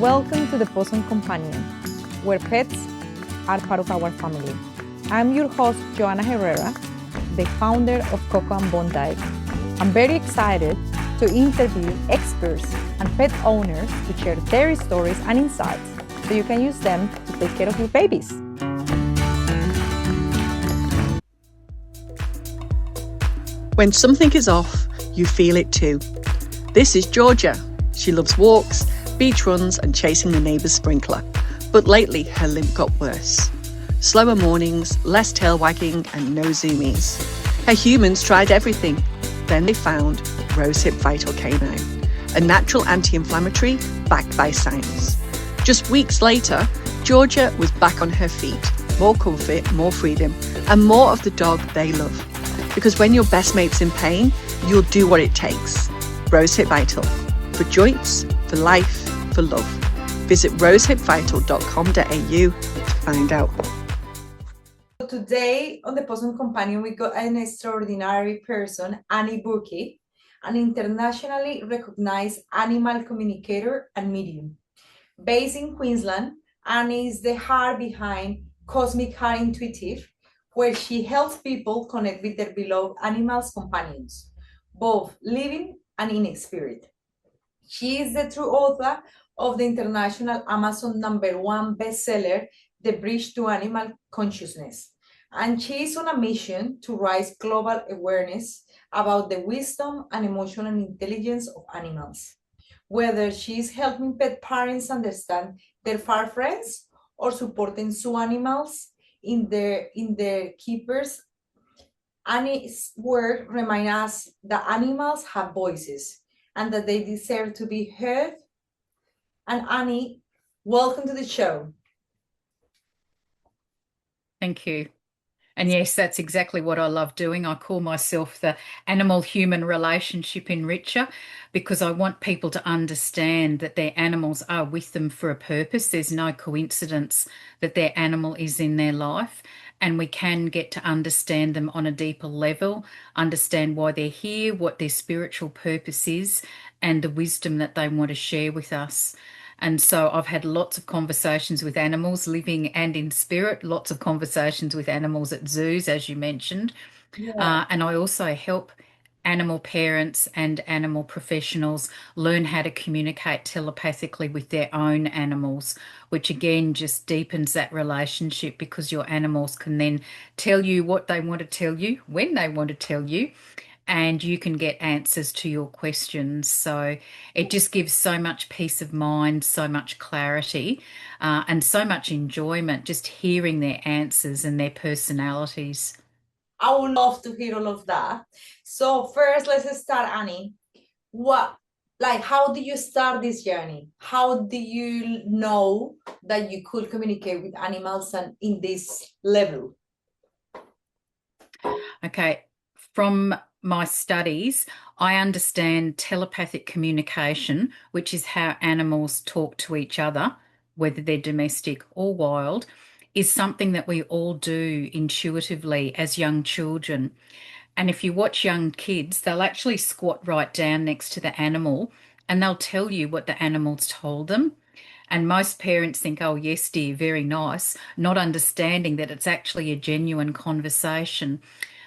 Welcome to the Pawsome Companion, where pets are part of our family. I'm your host, Joanna Herrera, the founder of Coco and Bondi. I'm very excited to interview experts and pet owners to share their stories and insights so you can use them to take care of your babies. When something is off, you feel it too. This is Georgia. She loves walks, beach runs and chasing the neighbour's sprinkler. But lately her limp got worse. Slower mornings, less tail wagging and no zoomies. Her humans tried everything. Then they found Rosehip Vital Canine, a natural anti-inflammatory backed by science. Just weeks later, Georgia was back on her feet. More comfort, more freedom and more of the dog they love. Because when your best mate's in pain, you'll do what it takes. Rosehip Vital. For joints, for life, for love. Visit rosehipvital.com.au to find out. Today on the Pawsome Companion, we got an extraordinary person, Bourke, an internationally recognized animal communicator and medium. Based in Queensland, Annie is the heart behind Cosmic Heart Intuitive, where she helps people connect with their beloved animals' companions, both living and in spirit. She is the true author of the international Amazon #1 bestseller, The Bridge to Animal Consciousness. And she is on a mission to raise global awareness about the wisdom and emotional intelligence of animals. Whether she is helping pet parents understand their fur friends or supporting zoo animals in their keepers, Annie's work reminds us that animals have voices and that they deserve to be heard. And Annie, welcome to the show. Thank you. And yes, that's exactly what I love doing. I call myself the animal-human relationship enricher because I want people to understand that their animals are with them for a purpose. There's no coincidence that their animal is in their life, and we can get to understand them on a deeper level, understand why they're here, what their spiritual purpose is, and the wisdom that they want to share with us. And so I've had lots of conversations with animals, living and in spirit, lots of conversations with animals at zoos, as you mentioned. Yeah. And I also help animal parents and animal professionals learn how to communicate telepathically with their own animals, which again just deepens that relationship because your animals can then tell you what they want to tell you, when they want to tell you, and you can get answers to your questions. So it just gives so much peace of mind, so much clarity, and so much enjoyment just hearing their answers and their personalities. I would love to hear all of that. So first, let's start, Annie. How do you start this journey? How do you know that you could communicate with animals and in this level? Okay, from my studies, I understand telepathic communication, which is how animals talk to each other, whether they're domestic or wild, is something that we all do intuitively as young children. And if you watch young kids, they'll actually squat right down next to the animal and they'll tell you what the animal's told them. And most parents think, oh, yes, dear, very nice, not understanding that it's actually a genuine conversation.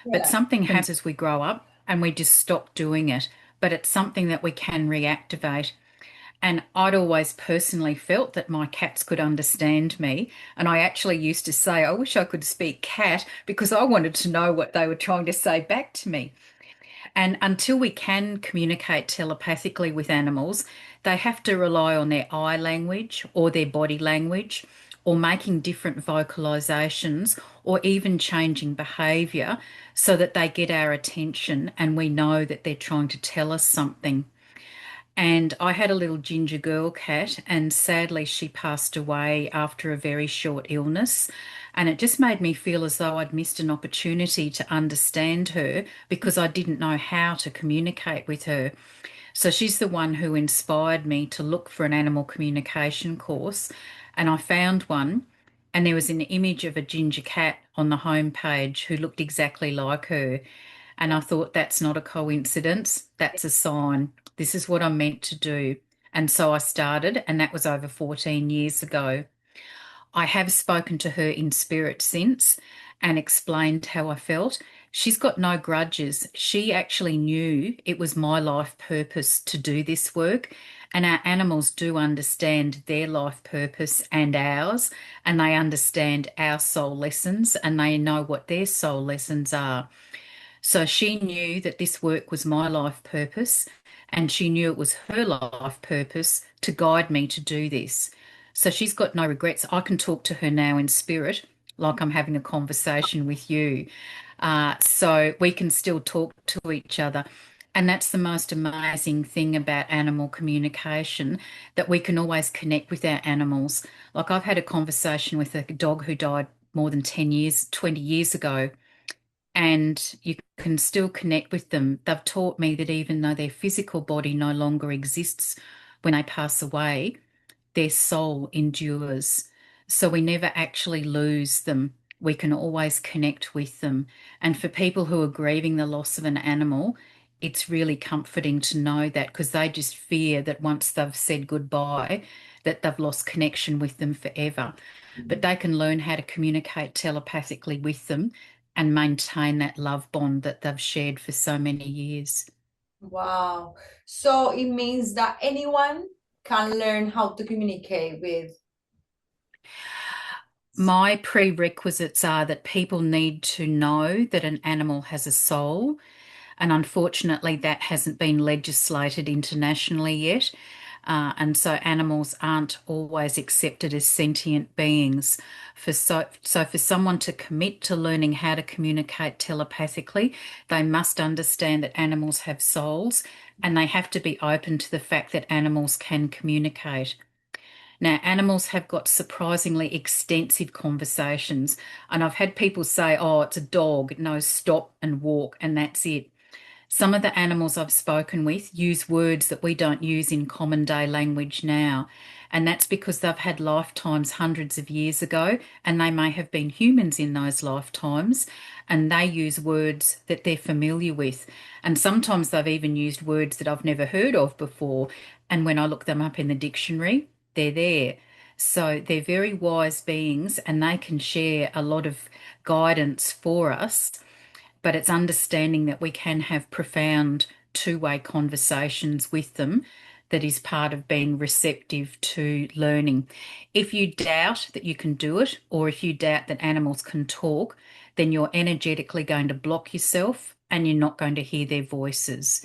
But something happens as we grow up and we just stop doing it. But it's something that we can reactivate. And I'd always personally felt that my cats could understand me. And I actually used to say, I wish I could speak cat because I wanted to know what they were trying to say back to me. And until we can communicate telepathically with animals, they have to rely on their eye language or their body language or making different vocalizations or even changing behavior so that they get our attention and we know that they're trying to tell us something. And I had a little ginger girl cat, and sadly she passed away after a very short illness. And it just made me feel as though I'd missed an opportunity to understand her because I didn't know how to communicate with her. So she's the one who inspired me to look for an animal communication course. And I found one, and there was an image of a ginger cat on the homepage who looked exactly like her. And I thought, that's not a coincidence, that's a sign. This is what I'm meant to do. And so I started, and that was over 14 years ago. I have spoken to her in spirit since and explained how I felt. She's got no grudges. She actually knew it was my life purpose to do this work. And our animals do understand their life purpose and ours, and they understand our soul lessons and they know what their soul lessons are. So she knew that this work was my life purpose, and she knew it was her life purpose to guide me to do this. So she's got no regrets. I can talk to her now in spirit, like I'm having a conversation with you. So we can still talk to each other. And that's the most amazing thing about animal communication, that we can always connect with our animals. Like I've had a conversation with a dog who died more than 10 years, 20 years ago, and you can still connect with them. They've taught me that even though their physical body no longer exists when they pass away, their soul endures. So we never actually lose them. We can always connect with them. And for people who are grieving the loss of an animal, it's really comforting to know that, because they just fear that once they've said goodbye, that they've lost connection with them forever. But they can learn how to communicate telepathically with them and maintain that love bond that they've shared for so many years. Wow. So it means that anyone can learn how to communicate with. My prerequisites are that people need to know that an animal has a soul, and unfortunately, that hasn't been legislated internationally yet. And so animals aren't always accepted as sentient beings. So for someone to commit to learning how to communicate telepathically, they must understand that animals have souls, and they have to be open to the fact that animals can communicate. Now, animals have got surprisingly extensive conversations, and I've had people say, oh, it's a dog, it knows stop and walk, and that's it. Some of the animals I've spoken with use words that we don't use in common day language now. And that's because they've had lifetimes hundreds of years ago, and they may have been humans in those lifetimes, and they use words that they're familiar with. And sometimes they've even used words that I've never heard of before. And when I look them up in the dictionary, they're there. So they're very wise beings, and they can share a lot of guidance for us, but it's understanding that we can have profound two-way conversations with them that is part of being receptive to learning. If you doubt that you can do it, or if you doubt that animals can talk, then you're energetically going to block yourself and you're not going to hear their voices.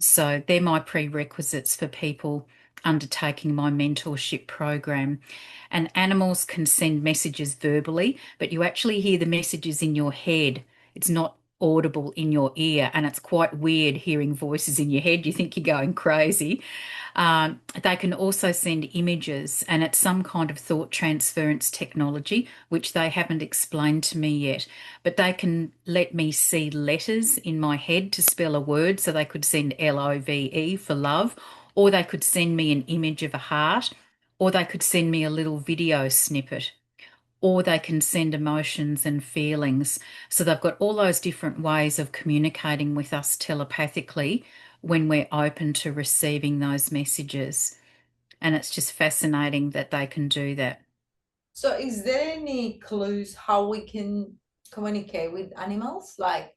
So they're my prerequisites for people undertaking my mentorship program. And animals can send messages verbally, but you actually hear the messages in your head. It's not audible in your ear, and it's quite weird hearing voices in your head. You think you're going crazy. They can also send images, and it's some kind of thought transference technology, which they haven't explained to me yet. But they can let me see letters in my head to spell a word, so they could send LOVE for love, or they could send me an image of a heart, or they could send me a little video snippet, or they can send emotions and feelings. So they've got all those different ways of communicating with us telepathically when we're open to receiving those messages. And it's just fascinating that they can do that. So is there any clues how we can communicate with animals? Like,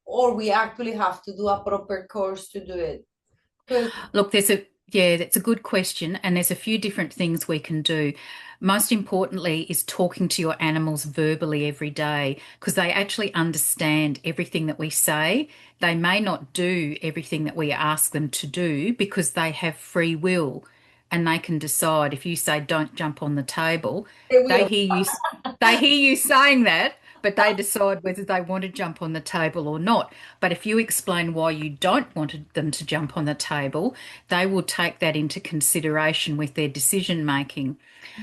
or we actually have to do a proper course to do it? Because Look, that's a good question, and there's a few different things we can do. Most importantly is talking to your animals verbally every day, because they actually understand everything that we say. They may not do everything that we ask them to do because they have free will, and they can decide. If you say don't jump on the table, they they will. hear you they hear you saying that, but they decide whether they want to jump on the table or not. But if you explain why you don't want them to jump on the table, they will take that into consideration with their decision making.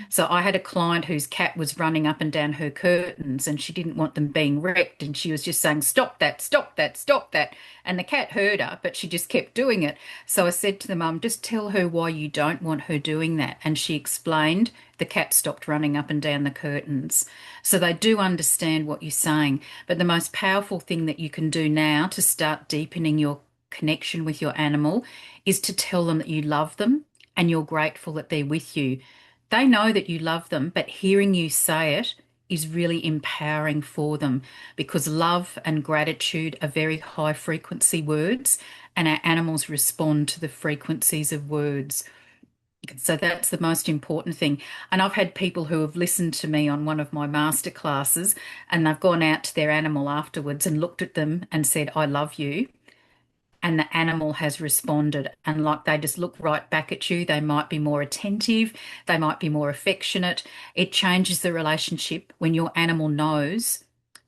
So I had a client whose cat was running up and down her curtains, and she didn't want them being wrecked, and she was just saying, stop that, stop that, stop that. And the cat heard her, but she just kept doing it. So I said to the mum, just tell her why you don't want her doing that. And she explained. The cat stopped running up and down the curtains. So they do understand what you're saying. But the most powerful thing that you can do now to start deepening your connection with your animal is to tell them that you love them and you're grateful that they're with you. They know that you love them, but hearing you say it is really empowering for them, because love and gratitude are very high frequency words, and our animals respond to the frequencies of words. So that's the most important thing. And I've had people who have listened to me on one of my master classes, and they've gone out to their animal afterwards and looked at them and said, I love you. And the animal has responded. And like they just look right back at you. They might be more attentive. They might be more affectionate. It changes the relationship when your animal knows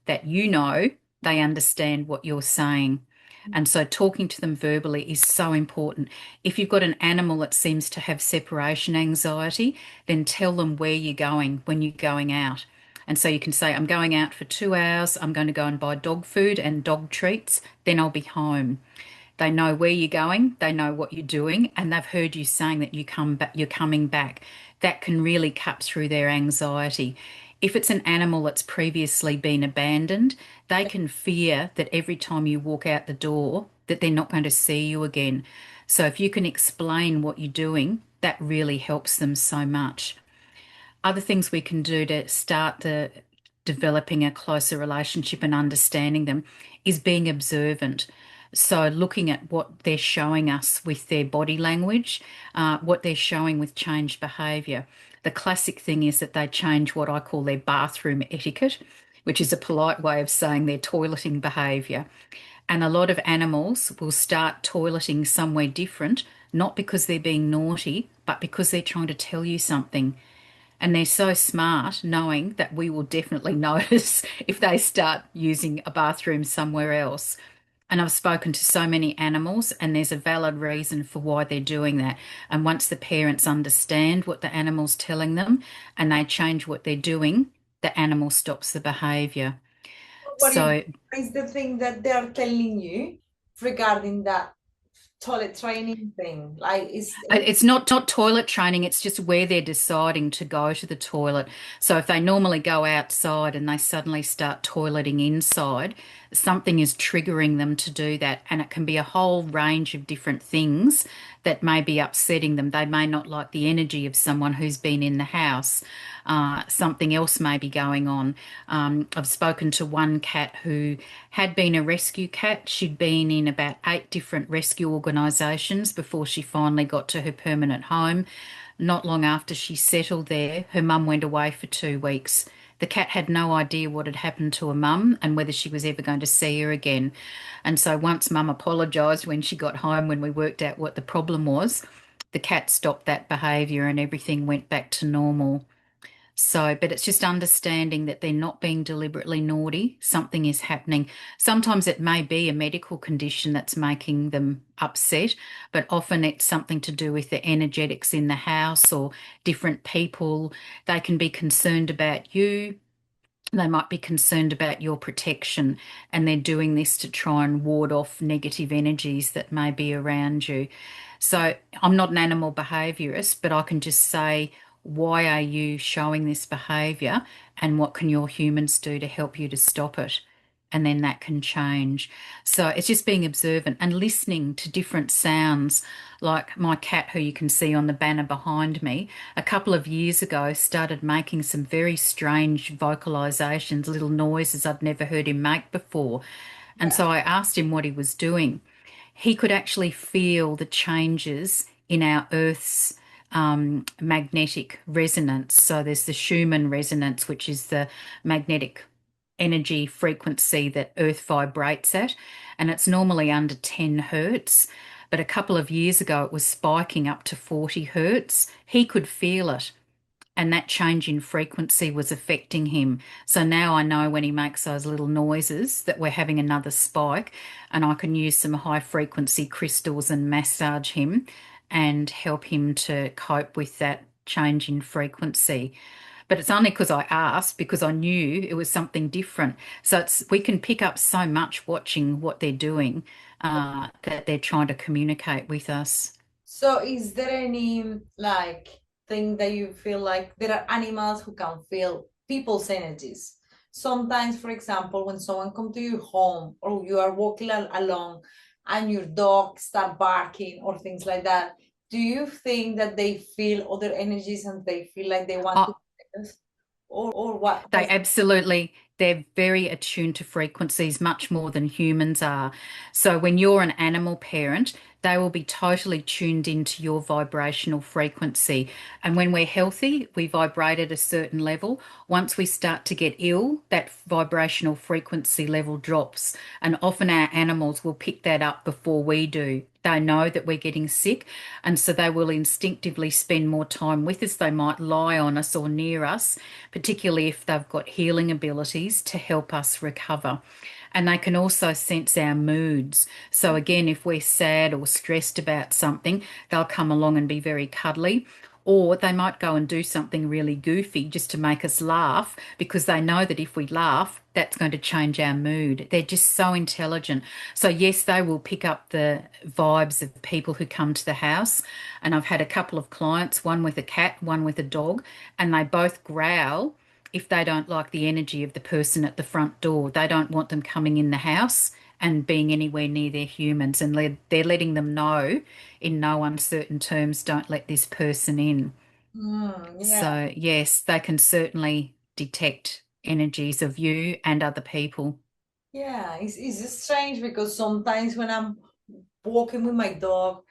that you know they understand what you're saying. And so talking to them verbally is so important. If you've got an animal that seems to have separation anxiety, then tell them where you're going when you're going out. And so you can say, I'm going out for 2 hours. I'm going to go and buy dog food and dog treats. Then I'll be home. They know where you're going, they know what you're doing, and they've heard you saying that you come back, you're coming back. That can really cut through their anxiety. If it's an animal that's previously been abandoned, they can fear that every time you walk out the door, that they're not going to see you again. So if you can explain what you're doing, that really helps them so much. Other things we can do to start developing a closer relationship and understanding them is being observant. So looking at what they're showing us with their body language, what they're showing with changed behaviour. The classic thing is that they change what I call their bathroom etiquette, which is a polite way of saying their toileting behaviour. And a lot of animals will start toileting somewhere different, not because they're being naughty, but because they're trying to tell you something. And they're so smart knowing that we will definitely notice if they start using a bathroom somewhere else. And I've spoken to so many animals, and there's a valid reason for why they're doing that. And once the parents understand what the animal's telling them and they change what they're doing, the animal stops the behaviour. What So is the thing that they are telling you regarding that toilet training thing? Like, it's not toilet training, it's just where they're deciding to go to the toilet. So if they normally go outside and they suddenly start toileting inside, something is triggering them to do that. And it can be a whole range of different things that may be upsetting them. They may not like the energy of someone who's been in the house. Something else may be going on. I've spoken to one cat who had been a rescue cat. She'd been in about 8 different rescue organisations before she finally got to her permanent home. Not long after she settled there, her mum went away for 2 weeks. The cat had no idea what had happened to her mum and whether she was ever going to see her again. And so once mum apologised when she got home, when we worked out what the problem was, the cat stopped that behaviour and everything went back to normal. So, but it's just understanding that they're not being deliberately naughty. Something is happening. Sometimes it may be a medical condition that's making them upset, but often it's something to do with the energetics in the house or different people. They can be concerned about you. They might be concerned about your protection, and they're doing this to try and ward off negative energies that may be around you. So I'm not an animal behaviourist, but I can just say, why are you showing this behaviour, and what can your humans do to help you to stop it? And then that can change. So it's just being observant and listening to different sounds. Like my cat, who you can see on the banner behind me, a couple of years ago started making some very strange vocalizations, little noises I'd never heard him make before. And so I asked him what he was doing. He could actually feel the changes in our Earth's magnetic resonance. So there's the Schumann resonance, which is the magnetic energy frequency that Earth vibrates at, and it's normally under 10 hertz. But a couple of years ago, it was spiking up to 40 hertz. He could feel it, and that change in frequency was affecting him. So now I know when he makes those little noises that we're having another spike, and I can use some high frequency crystals and massage him and help him to cope with that change in frequency. But it's only because I asked, because I knew it was something different. So we can pick up so much watching what they're doing, that they're trying to communicate with us. So is there any like thing that you feel like there are animals who can feel people's energies? Sometimes, for example, when someone comes to your home or you are walking along and your dog start barking or things like that, do you think that they feel other energies and they feel like they want to Oh, protect us? Or what? they're very attuned to frequencies much more than humans are. So when you're an animal parent, they will be totally tuned into your vibrational frequency. And when we're healthy, we vibrate at a certain level. Once we start to get ill, that vibrational frequency level drops. And often our animals will pick that up before we do. They know that we're getting sick, and so they will instinctively spend more time with us. They might lie on us or near us, particularly if they've got healing abilities to help us recover. And they can also sense our moods. So, again, if we're sad or stressed about something, they'll come along and be very cuddly. Or they might go and do something really goofy just to make us laugh because they know that if we laugh, that's going to change our mood. They're just so intelligent. So, yes, they will pick up the vibes of people who come to the house. And I've had a couple of clients, one with a cat, one with a dog, and they both growl if they don't like the energy of the person at the front door. They don't want them coming in the house and being anywhere near their humans. And they're letting them know in no uncertain terms, don't let this person in. Yeah. So, yes, they can certainly detect energies of you and other people. Yeah, it's strange because sometimes when I'm walking with my dog,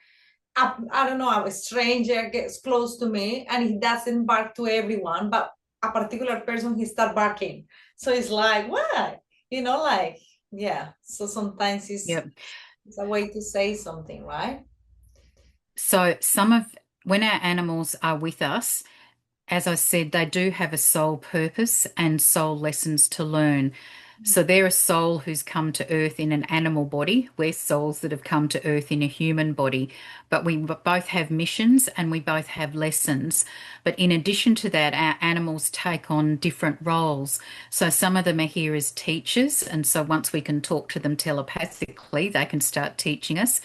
I don't know, a stranger gets close to me and he doesn't bark to everyone, but a particular person he start barking. So it's like, what? Like, yeah. So sometimes Yep. it's a way to say something, right? So, when our animals are with us, as I said, they do have a soul purpose and soul lessons to learn. So they're a soul who's come to Earth in an animal body. We're souls that have come to Earth in a human body. But we both have missions and we both have lessons. But in addition to that, our animals take on different roles. So some of them are here as teachers. And so once we can talk to them telepathically, they can start teaching us.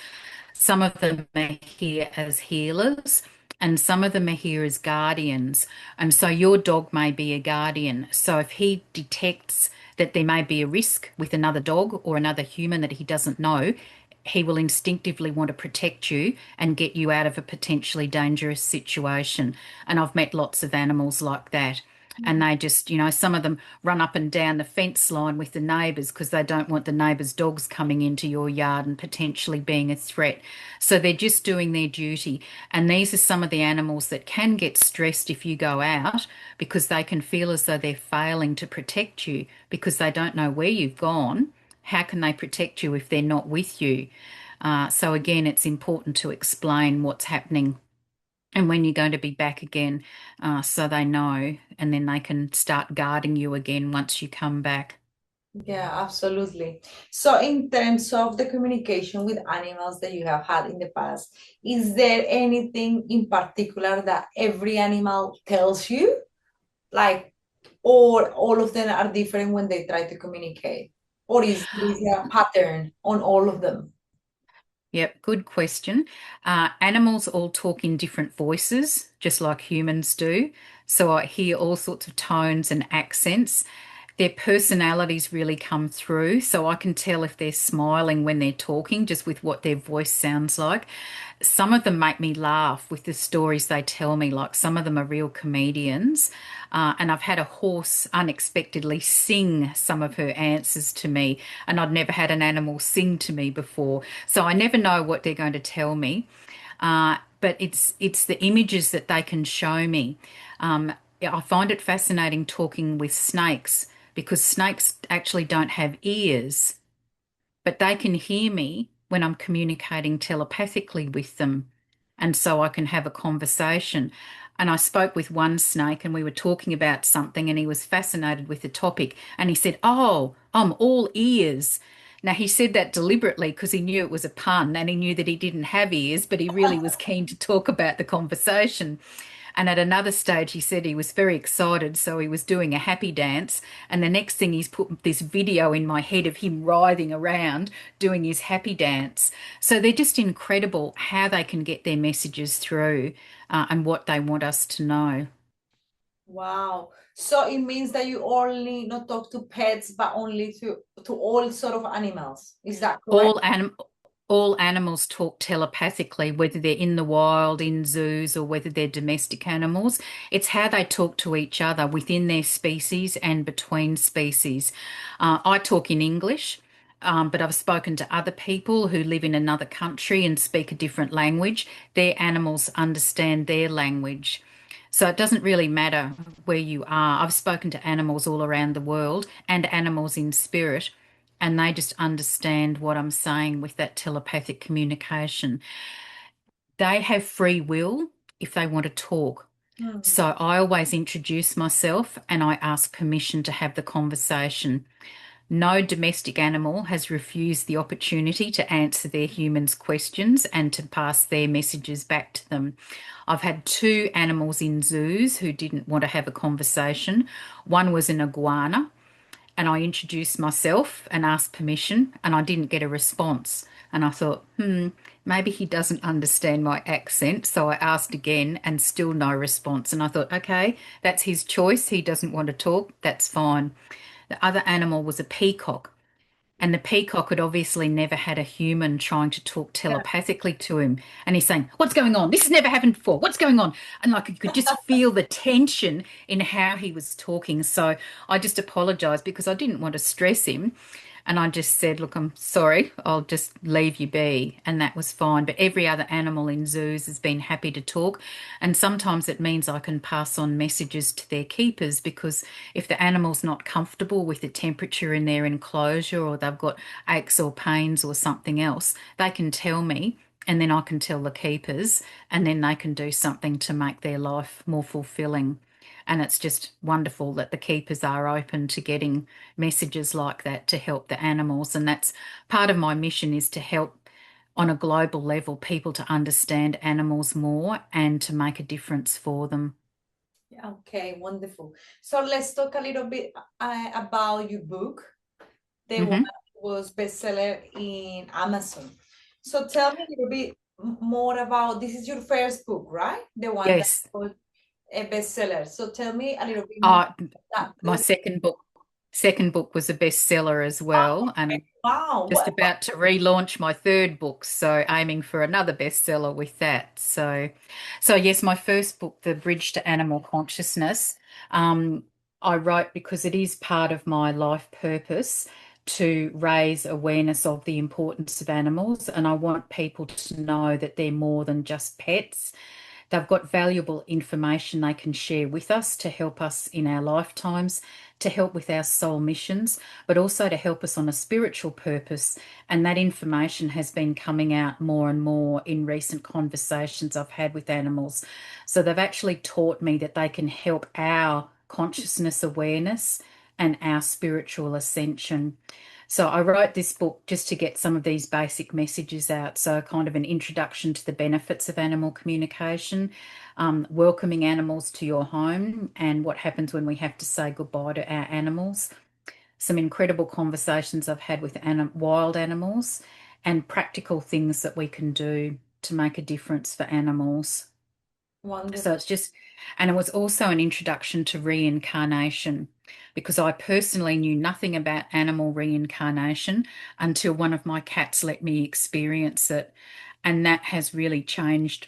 Some of them are here as healers, and some of them are here as guardians. And so your dog may be a guardian. So if he detects that there may be a risk with another dog or another human that he doesn't know, he will instinctively want to protect you and get you out of a potentially dangerous situation. And I've met lots of animals like that. And they just, some of them run up and down the fence line with the neighbours because they don't want the neighbours' dogs coming into your yard and potentially being a threat. So they're just doing their duty. And these are some of the animals that can get stressed if you go out because they can feel as though they're failing to protect you because they don't know where you've gone. How can they protect you if they're not with you? So again, it's important to explain what's happening and when you're going to be back again, so they know, and then they can start guarding you again once you come back. Yeah, absolutely. So, in terms of the communication with animals that you have had in the past, is there anything in particular that every animal tells you? Like, or all of them are different when they try to communicate? Or is there a pattern on all of them? Yep, good question. Animals all talk in different voices, just like humans do. So I hear all sorts of tones and accents. Their personalities really come through. So I can tell if they're smiling when they're talking, just with what their voice sounds like. Some of them make me laugh with the stories they tell me, like some of them are real comedians. And I've had a horse unexpectedly sing some of her answers to me, and I'd never had an animal sing to me before. So I never know what they're going to tell me. But it's the images that they can show me. I find it fascinating talking with snakes because snakes actually don't have ears, but they can hear me when I'm communicating telepathically with them. And so I can have a conversation. And I spoke with one snake and we were talking about something and he was fascinated with the topic. And he said, "Oh, I'm all ears." Now, he said that deliberately because he knew it was a pun and he knew that he didn't have ears, but he really was keen to talk about the conversation. And at another stage, he said he was very excited, so he was doing a happy dance. And the next thing, he's put this video in my head of him writhing around doing his happy dance. So they're just incredible how they can get their messages through and what they want us to know. Wow. So it means that you only not talk to pets, but only to all sort of animals. Is that correct? All anim all animals talk telepathically, whether they're in the wild, in zoos, or whether they're domestic animals. It's how they talk to each other within their species and between species. I talk in English, but I've spoken to other people who live in another country and speak a different language. Their animals understand their language. So it doesn't really matter where you are. I've spoken to animals all around the world and animals in spirit, and they just understand what I'm saying with that telepathic communication. They have free will if they want to talk. Hmm. So I always introduce myself and I ask permission to have the conversation. No domestic animal has refused the opportunity to answer their humans' questions and to pass their messages back to them. I've had two animals in zoos who didn't want to have a conversation. One was an iguana, and I introduced myself and asked permission, and I didn't get a response. And I thought, maybe he doesn't understand my accent. So I asked again, and still no response. And I thought, okay, that's his choice. He doesn't want to talk. That's fine. The other animal was a peacock. And the peacock had obviously never had a human trying to talk Yeah. telepathically to him. And he's saying, what's going on? This has never happened before. What's going on? And like you could just feel the tension in how he was talking. So I just apologized because I didn't want to stress him. And I just said, look, I'm sorry, I'll just leave you be. And that was fine. But every other animal in zoos has been happy to talk. And sometimes it means I can pass on messages to their keepers because if the animal's not comfortable with the temperature in their enclosure or they've got aches or pains or something else, they can tell me. And then I can tell the keepers, and then they can do something to make their life more fulfilling. And it's just wonderful that the keepers are open to getting messages like that to help the animals. And that's part of my mission is to help on a global level people to understand animals more and to make a difference for them. Yeah, okay, wonderful. So let's talk a little bit about your book. The one Hmm. that was bestseller in Amazon. So tell me a little bit more about this is your first book, right? The one that Yes. was a bestseller. So tell me a little bit more Uh, about my that. second book was a bestseller as well, and Wow, just about to relaunch my third book, so aiming for another bestseller with that. So yes, my first book, The Bridge to Animal Consciousness, um, I wrote because it is part of my life purpose to raise awareness of the importance of animals, and I want people to know that they're more than just pets. They've got valuable information they can share with us to help us in our lifetimes, to help with our soul missions, but also to help us on a spiritual purpose. And that information has been coming out more and more in recent conversations I've had with animals. So they've actually taught me that they can help our consciousness awareness and our spiritual ascension. So I wrote this book just to get some of these basic messages out. So kind of an introduction to the benefits of animal communication, welcoming animals to your home and what happens when we have to say goodbye to our animals. Some incredible conversations I've had with wild animals and practical things that we can do to make a difference for animals. So wonderful. it's just, and it was also an introduction to reincarnation because I personally knew nothing about animal reincarnation until one of my cats let me experience it. And that has really changed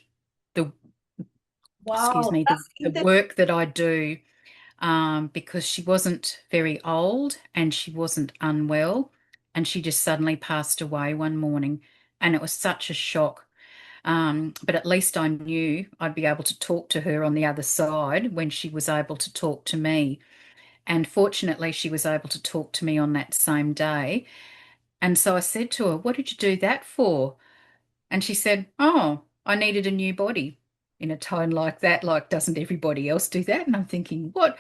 the, excuse Wow, me, that's the interesting. work that I do, because she wasn't very old and she wasn't unwell. And she just suddenly passed away one morning. And it was such a shock. But at least I knew I'd be able to talk to her on the other side when she was able to talk to me. And fortunately, she was able to talk to me on that same day. And so I said to her, what did you do that for? And she said, oh, I needed a new body in a tone like that, like, doesn't everybody else do that? And I'm thinking, what?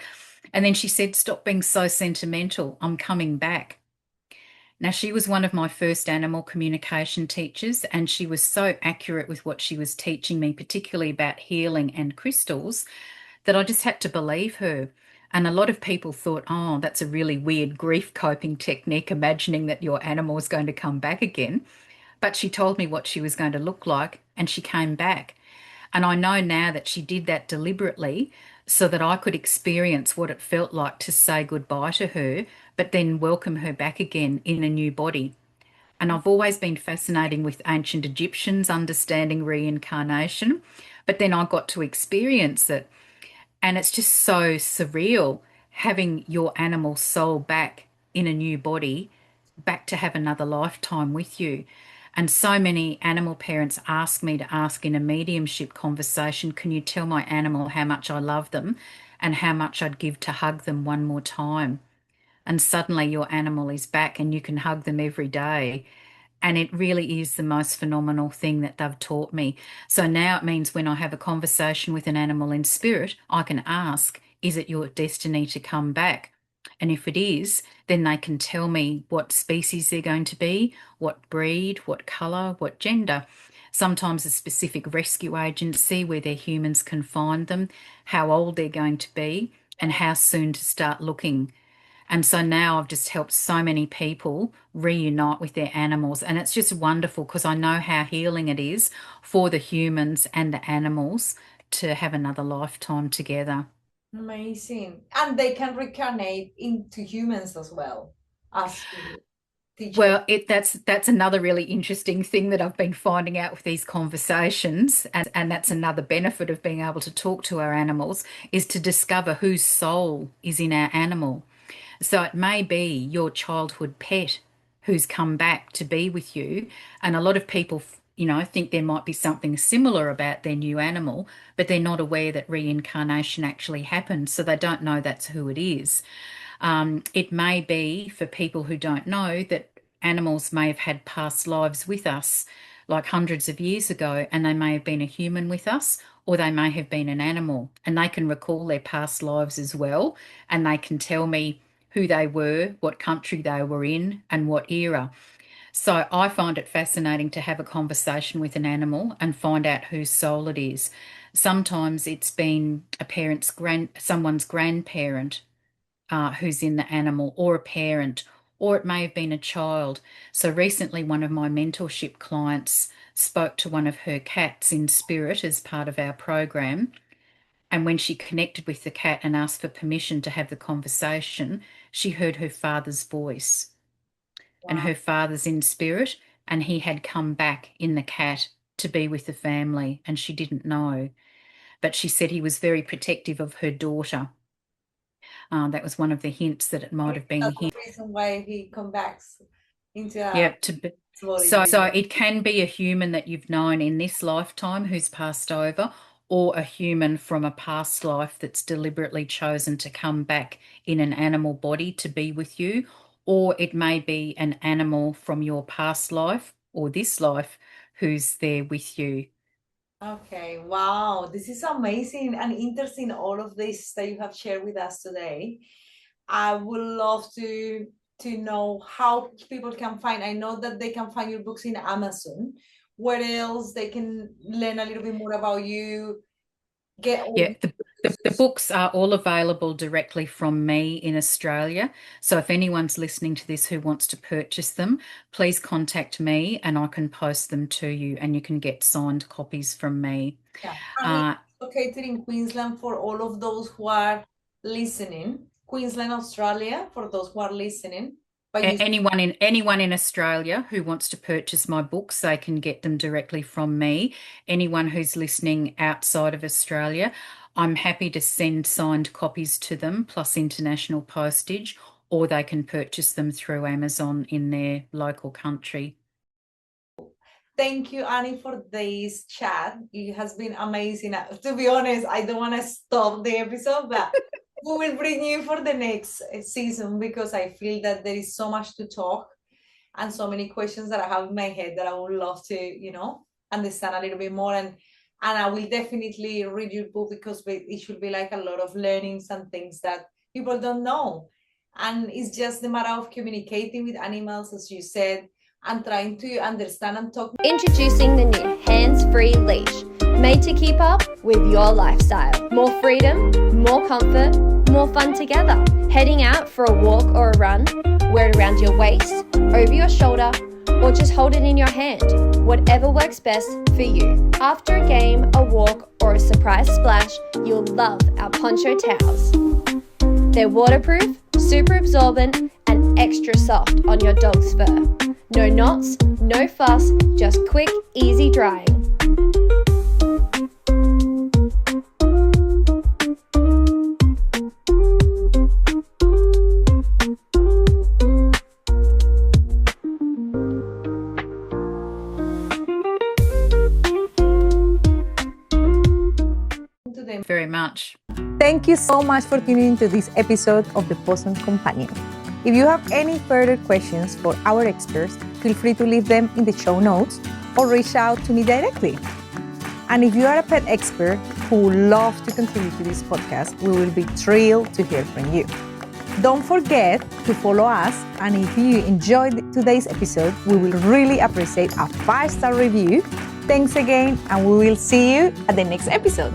And then she said, stop being so sentimental. I'm coming back. Now, she was one of my first animal communication teachers, and she was so accurate with what she was teaching me, particularly about healing and crystals, that I just had to believe her. And a lot of people thought, oh, that's a really weird grief coping technique, imagining that your animal is going to come back again. But she told me what she was going to look like, and she came back. And I know now that she did that deliberately so that I could experience what it felt like to say goodbye to her, but then welcome her back again in a new body. And I've always been fascinated with ancient Egyptians understanding reincarnation, but then I got to experience it. And it's just so surreal having your animal soul back in a new body, back to have another lifetime with you. And so many animal parents ask me to ask in a mediumship conversation, can you tell my animal how much I love them and how much I'd give to hug them one more time? And suddenly your animal is back and you can hug them every day. And it really is the most phenomenal thing that they've taught me. So now it means when I have a conversation with an animal in spirit, I can ask, is it your destiny to come back? And if it is, then they can tell me what species they're going to be, what breed, what colour, what gender. Sometimes a specific rescue agency where their humans can find them, how old they're going to be, and how soon to start looking. And so now I've just helped so many people reunite with their animals. And it's just wonderful because I know how healing it is for the humans and the animals to have another lifetime together. Amazing. And they can reincarnate into humans as well as teachers. Well, that's another really interesting thing that I've been finding out with these conversations, and that's another benefit of being able to talk to our animals, is to discover whose soul is in our animal. So it may be your childhood pet who's come back to be with you, and a lot of people, think there might be something similar about their new animal, but they're not aware that reincarnation actually happens, so they don't know that's who it is. It may be, for people who don't know, that animals may have had past lives with us, like hundreds of years ago, and they may have been a human with us, or they may have been an animal, and they can recall their past lives as well, and they can tell me who they were, what country they were in, and what era. So I find it fascinating to have a conversation with an animal and find out whose soul it is. Sometimes it's been someone's grandparent who's in the animal, or a parent, or it may have been a child. So recently, one of my mentorship clients spoke to one of her cats in spirit as part of our program. And when she connected with the cat and asked for permission to have the conversation, she heard her father's voice. Wow. And her father's in spirit, and he had come back in the cat to be with the family, and she didn't know. But she said he was very protective of her daughter. That was one of the hints that it might have been him. That's the reason why he comes back into so it can be a human that you've known in this lifetime who's passed over, or a human from a past life that's deliberately chosen to come back in an animal body to be with you, or it may be an animal from your past life or this life who's there with you. Okay, wow, this is amazing and interesting, all of this that you have shared with us today. I would love to know how people can find. I know that they can find your books in Amazon. Where else they can learn a little bit more about you? The books are all available directly from me in Australia. So if anyone's listening to this who wants to purchase them, please contact me and I can post them to you, and you can get signed copies from me. Yeah. Located in Queensland for all of those who are listening. Queensland, Australia, for those who are listening. Anyone in Australia who wants to purchase my books, they can get them directly from me. Anyone who's listening outside of Australia, I'm happy to send signed copies to them, plus international postage, or they can purchase them through Amazon in their local country. Thank you, Annie, for this chat. It has been amazing. To be honest, I don't want to stop the episode, but we will bring you for the next season, because I feel that there is so much to talk and so many questions that I have in my head that I would love to, understand a little bit more. And I will definitely read your book, because it should be like a lot of learnings and things that people don't know. And it's just a matter of communicating with animals, as you said, and trying to understand and talk. Introducing the new hands-free leash, made to keep up with your lifestyle. More freedom, more comfort, more fun together. Heading out for a walk or a run, wear it around your waist, over your shoulder, or just hold it in your hand. Whatever works best for you. After a game, a walk, or a surprise splash, you'll love our poncho towels. They're waterproof, super absorbent, and extra soft on your dog's fur. No knots, no fuss, just quick, easy drying. Very much. Thank you so much for tuning into this episode of the Pawsome Companion. If you have any further questions for our experts, feel free to leave them in the show notes or reach out to me directly. And if you are a pet expert who would love to contribute to this podcast, we will be thrilled to hear from you. Don't forget to follow us, and if you enjoyed today's episode, we will really appreciate a 5-star review. Thanks again, and we will see you at the next episode.